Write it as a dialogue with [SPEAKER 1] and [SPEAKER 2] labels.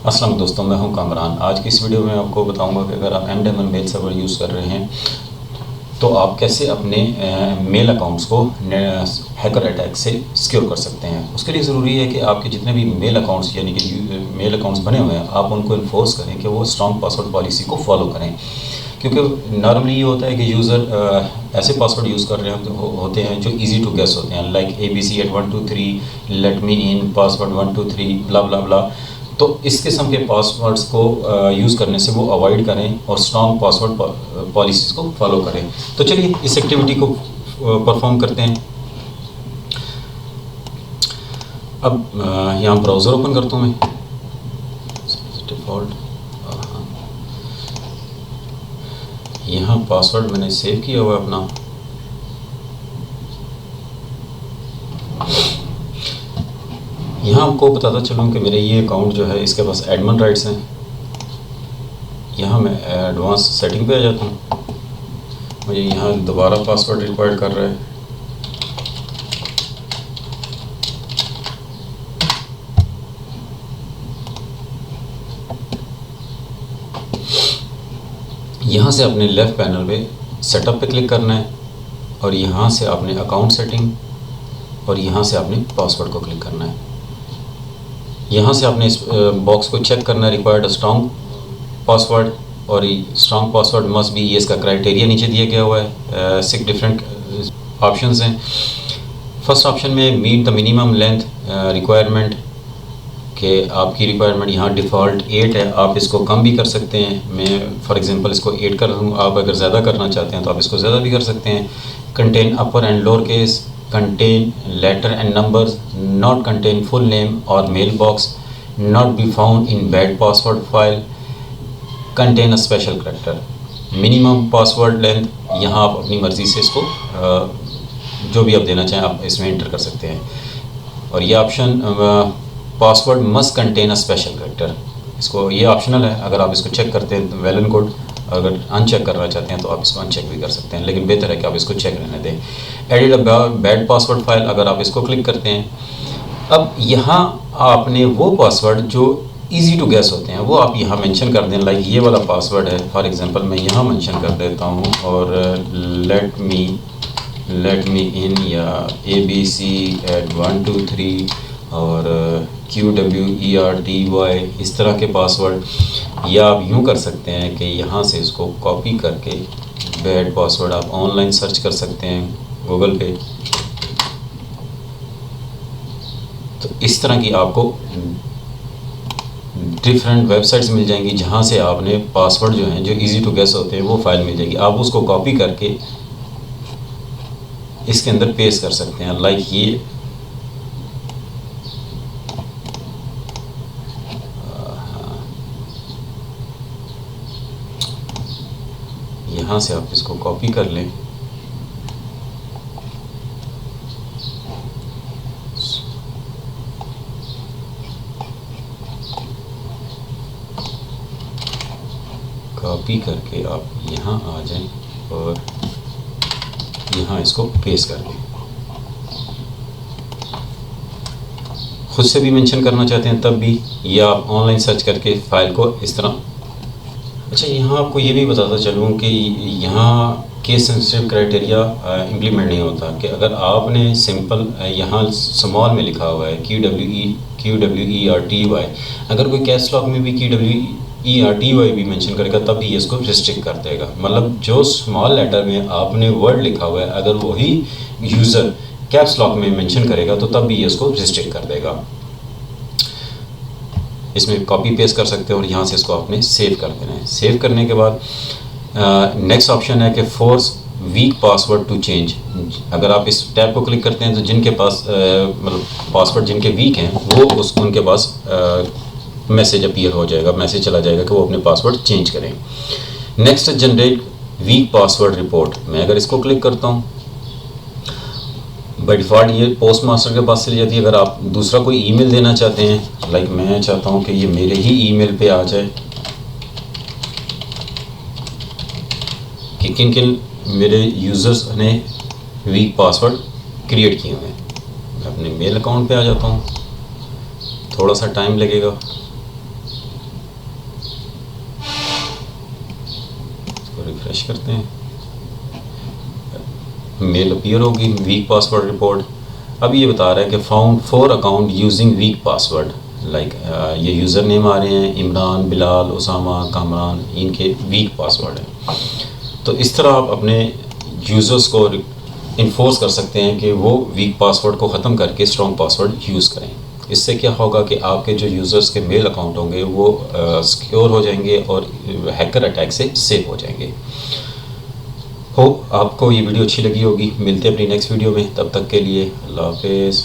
[SPEAKER 1] अस्सलाम दोस्तों, मैं हूं कामरान। आज की इस वीडियो में आपको बताऊंगा कि अगर आप एमडेमन मेल सर्वर यूज़ कर रहे हैं तो आप कैसे अपने मेल अकाउंट्स को हैकर अटैक से सिक्योर कर सकते हैं। उसके लिए ज़रूरी है कि आपके जितने भी मेल अकाउंट्स यानी कि मेल अकाउंट्स बने हुए हैं, आप उनको इन्फोर्स करें कि वो स्ट्रॉन्ग पासवर्ड पॉलिसी को फॉलो करें। क्योंकि नॉर्मली ये होता है कि यूज़र ऐसे पासवर्ड यूज़ कर रहे होते हैं जो इजी टू गेस होते हैं, लाइक ABC@123, लेट मी इन, पासवर्ड 123, ब्ला ब्ला ब्ला। तो इस किस्म के पासवर्ड्स को यूज़ करने से वो अवॉइड करें और स्ट्रॉन्ग पासवर्ड पॉलिसीज़ को फॉलो करें। तो चलिए इस एक्टिविटी को परफॉर्म करते हैं। अब यहाँ ब्राउज़र ओपन करता हूँ मैं, डिफ़ॉल्ट। यहाँ पासवर्ड मैंने सेव किया हुआ है अपना। यहाँ आपको बताता चलूँ कि मेरे ये अकाउंट जो है इसके पास एडमिन राइट्स हैं। यहाँ मैं एडवांस सेटिंग पे आ जाता हूँ। मुझे यहाँ दोबारा पासवर्ड रिक्वायर्ड कर रहा है। यहाँ से अपने लेफ़्ट पैनल पे सेटअप पे क्लिक करना है और यहाँ से आपने अकाउंट सेटिंग और यहाँ से आपने पासवर्ड को क्लिक करना है। यहाँ से आपने इस बॉक्स को चेक करना है, रिक्वायर्ड स्ट्रॉन्ग पासवर्ड, और स्ट्रॉन्ग पासवर्ड मस्ट बी, ये इसका क्राइटेरिया नीचे दिया गया हुआ है। 6 डिफरेंट ऑप्शंस हैं। फर्स्ट ऑप्शन में meet the minimum length requirement, कि आपकी रिक्वायरमेंट यहाँ डिफ़ॉल्ट 8 है, आप इसको कम भी कर सकते हैं। मैं फॉर एग्जांपल इसको 8 कर दूँ, आप अगर ज़्यादा करना चाहते हैं तो आप इसको ज़्यादा भी कर सकते हैं। Contain upper and lower case, contain letter and numbers, not contain full name or mailbox, not be found in bad password file, contain a special character, minimum password length, यहाँ आप अपनी मर्ज़ी से इसको जो भी आप देना चाहें आप इसमें एंटर कर सकते हैं। और ये option password must contain a special character, इसको ये ऑप्शनल है। अगर आप इसको चेक करते हैं तो वेल एंड गुड, अगर अनचेक करना चाहते हैं तो आप इसको अनचेक भी कर सकते हैं, लेकिन बेहतर है कि आप इसको चेक रहने दें। Edit a bad password file, अगर आप इसको क्लिक करते हैं, अब यहाँ आपने वो पासवर्ड जो इजी टू गेस होते हैं वो आप यहाँ मेंशन कर दें। लाइक ये वाला पासवर्ड है, फॉर एग्जांपल मैं यहाँ मेंशन कर देता हूँ, और लेट मी इन या ABC@123 और QWERTY, इस तरह के पासवर्ड। या आप यूँ कर सकते हैं कि यहाँ से इसको कॉपी करके बैड पासवर्ड आप ऑनलाइन सर्च कर सकते हैं गूगल पे। तो इस तरह की आपको डिफरेंट वेबसाइट्स मिल जाएंगी जहाँ से आपने पासवर्ड जो हैं जो इजी टू गेस होते हैं वो फाइल मिल जाएगी। आप उसको कॉपी करके इसके अंदर पेस्ट कर सकते हैं। लाइक ये यहाँ से आप इसको कॉपी कर लें, कॉपी करके आप यहाँ आ जाएं और यहाँ इसको पेस्ट कर लें। खुद से भी मेंशन करना चाहते हैं तब भी, या आप ऑनलाइन सर्च करके फ़ाइल को इस तरह। अच्छा, यहाँ आपको ये भी बताता चलूँ कि यहाँ केस सेंसिटिव क्राइटेरिया इम्प्लीमेंट नहीं होता। कि अगर आपने सिंपल यहाँ स्मॉल में लिखा हुआ है QWERTY, अगर कोई कैश लॉक में भी QWERTY भी मेंशन करेगा तब भी इसको रिस्ट्रिक्ट कर देगा। मतलब जो स्मॉल लेटर में आपने वर्ड लिखा हुआ है अगर वही यूज़र कैप्स लॉक में मेंशन करेगा तो तब भी इसको रिस्ट्रिक्ट कर देगा। इसमें कॉपी पेस्ट कर सकते हैं और यहाँ से इसको आपने सेव कर देना है। सेव करने के बाद नेक्स्ट ऑप्शन है कि force weak password to change. अगर आप इस टैब को क्लिक करते हैं तो जिनके पास मतलब पासवर्ड जिनके वीक हैं वो उनके पास मैसेज अपीयर हो जाएगा, मैसेज चला जाएगा कि वो अपने पासवर्ड चेंज करें। Next generate week password report. मैं अगर इसको क्लिक करता हूँ, बाय डिफ़ॉल्ट ये पोस्ट मास्टर के पास चली जाती है। अगर आप दूसरा कोई ईमेल देना चाहते हैं, लाइक मैं चाहता हूँ कि ये मेरे ही ईमेल पे आ जाए कि किन किन मेरे यूज़र्स ने वीक पासवर्ड क्रिएट किए हुए हैं। मैं अपने मेल अकाउंट पे आ जाता हूँ, थोड़ा सा टाइम लगेगा। रिफ्रेश करते हैं, मेल अपीयर होगी, वीक पासवर्ड रिपोर्ट। अब ये बता रहा है कि found 4 account using week password, like ये यूज़र नेम आ रहे हैं, इमरान, बिलाल, उसामा, कामरान, इनके वीक पासवर्ड हैं। तो इस तरह आप अपने यूज़र्स को इन्फोर्स कर सकते हैं कि वो वीक पासवर्ड को ख़त्म करके स्ट्रॉन्ग पासवर्ड यूज़ करें। इससे क्या होगा कि आपके जो यूज़र्स के मेल अकाउंट होंगे वो सिक्योर हो जाएंगे और हैकर अटैक से सेफ हो जाएंगे। होप आपको ये वीडियो अच्छी लगी होगी। मिलते हैं अपनी नेक्स्ट वीडियो में, तब तक के लिए अल्लाह हाफ़िज़।